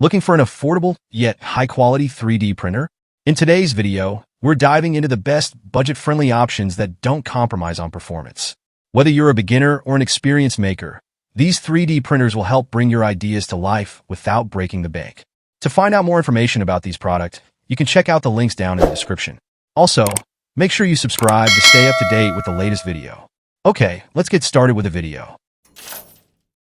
Looking for an affordable yet high-quality 3D printer? In today's video, we're diving into the best budget-friendly options that don't compromise on performance. Whether you're a beginner or an experienced maker, these 3D printers will help bring your ideas to life without breaking the bank. To find out more information about these products, you can check out the links down in the description. Also, make sure you subscribe to stay up to date with the latest video. Okay, let's get started with the video.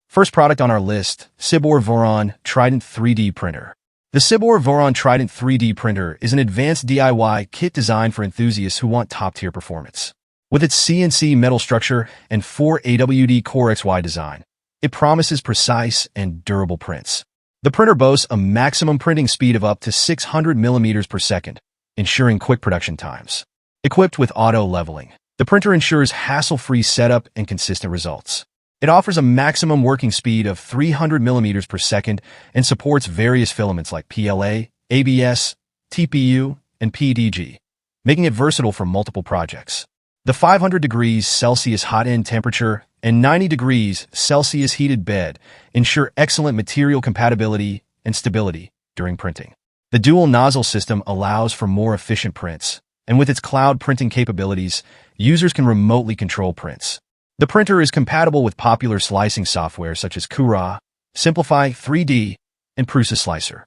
First product on our list, Siboor Voron Trident 3D Printer. The Siboor Voron Trident 3D printer is an advanced DIY kit designed for enthusiasts who want top-tier performance. With its CNC metal structure and 4 AWD CoreXY design, it promises precise and durable prints. The printer boasts a maximum printing speed of up to 600 millimeters per second, ensuring quick production times. Equipped with auto leveling, the printer ensures hassle-free setup and consistent results. It offers a maximum working speed of 300 millimeters per second and supports various filaments like PLA, ABS, TPU, and PETG, making it versatile for multiple projects. The 500 degrees Celsius hot end temperature and 90 degrees Celsius heated bed ensure excellent material compatibility and stability during printing. The dual nozzle system allows for more efficient prints, and with its cloud printing capabilities, users can remotely control prints. The printer is compatible with popular slicing software such as Cura, Simplify 3D, and Prusa Slicer.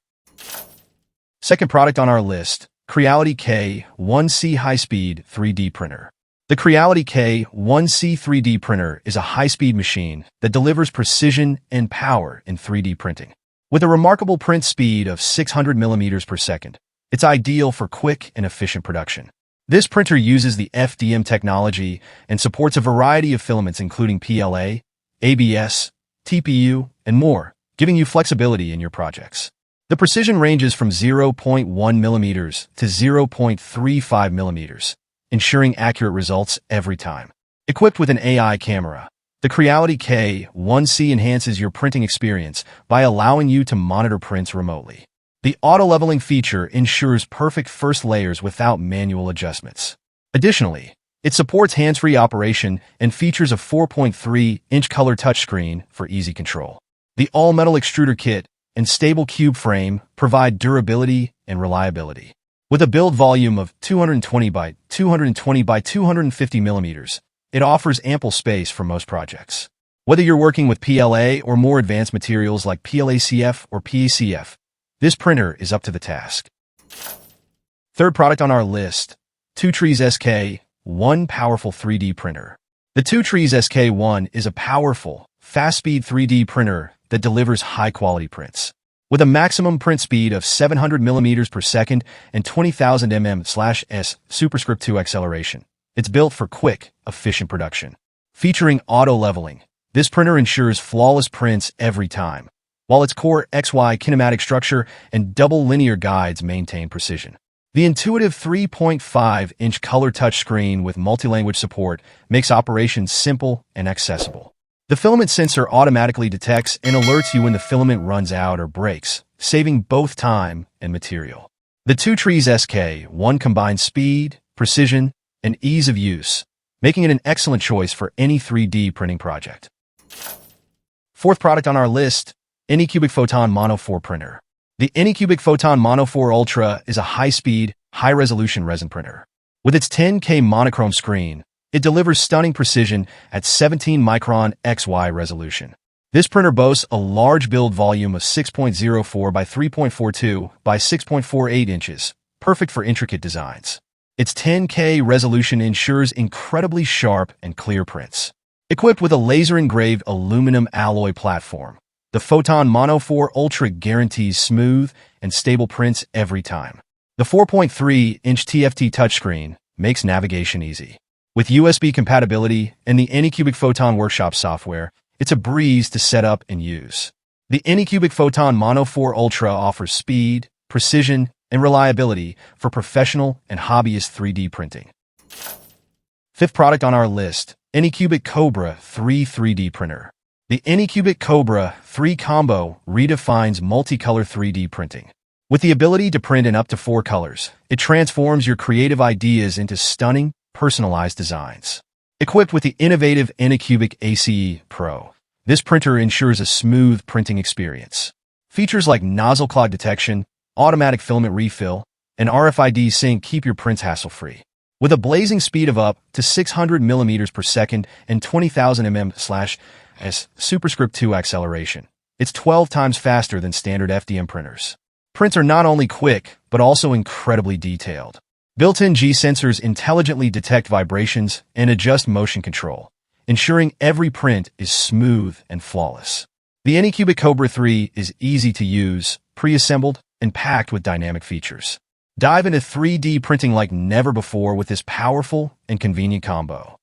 Second product on our list, Creality K1C HighSpeed 3D Printer. The Creality K1C 3D printer is a high-speed machine that delivers precision and power in 3D printing. With a remarkable print speed of 600 millimeters per second, it's ideal for quick and efficient production. This printer uses the FDM technology and supports a variety of filaments including PLA, ABS, TPU, and more, giving you flexibility in your projects. The precision ranges from 0.1 millimeters to 0.35 millimeters, ensuring accurate results every time. Equipped with an AI camera, the Creality K1C enhances your printing experience by allowing you to monitor prints remotely. The auto-leveling feature ensures perfect first layers without manual adjustments. Additionally, it supports hands-free operation and features a 4.3-inch color touchscreen for easy control. The all-metal extruder kit and stable cube frame provide durability and reliability. With a build volume of 220 by 220 by 250 millimeters, it offers ample space for most projects. Whether you're working with PLA or more advanced materials like PLACF or PECF, this printer is up to the task. Third product on our list, TwoTrees SK1 Powerful 3D Printer. The TwoTrees SK1 is a powerful, fast-speed 3D printer that delivers high-quality prints. With a maximum print speed of 700 millimeters per second and 20,000 mm/s superscript 2 acceleration, it's built for quick, efficient production. Featuring auto-leveling, this printer ensures flawless prints every time, while its CoreXY kinematic structure and double linear guides maintain precision. The intuitive 3.5-inch color touchscreen with multi-language support makes operations simple and accessible. The filament sensor automatically detects and alerts you when the filament runs out or breaks, saving both time and material. The TwoTrees SK1 combines speed, precision, and ease of use, making it an excellent choice for any 3D printing project. Fourth product on our list, Anycubic Photon Mono 4 Printer. The Anycubic Photon Mono 4 Ultra is a high-speed, high-resolution resin printer. With its 10K monochrome screen, it delivers stunning precision at 17-micron XY resolution. This printer boasts a large build volume of 6.04 by 3.42 by 6.48 inches, perfect for intricate designs. Its 10K resolution ensures incredibly sharp and clear prints. Equipped with a laser-engraved aluminum alloy platform, the Photon Mono 4 Ultra guarantees smooth and stable prints every time. The 4.3-inch TFT touchscreen makes navigation easy. With USB compatibility and the Anycubic Photon Workshop software, it's a breeze to set up and use. The Anycubic Photon Mono 4 Ultra offers speed, precision, and reliability for professional and hobbyist 3D printing. Fifth product on our list, Anycubic Cobra 3 3D Printer. The Anycubic Cobra 3 combo redefines multicolor 3D printing. With the ability to print in up to 4 colors, it transforms your creative ideas into stunning, personalized designs. Equipped with the innovative Anycubic ACE Pro, this printer ensures a smooth printing experience. Features like nozzle clog detection, automatic filament refill, and RFID sync keep your prints hassle-free. With a blazing speed of up to 600 millimeters per second and 20,000 mm/s superscript 2 acceleration, it's 12 times faster than standard FDM printers. Prints are not only quick, but also incredibly detailed. Built-in G sensors intelligently detect vibrations and adjust motion control, ensuring every print is smooth and flawless. The Anycubic Cobra 3 is easy to use, pre-assembled, and packed with dynamic features. Dive into 3D printing like never before with this powerful and convenient combo.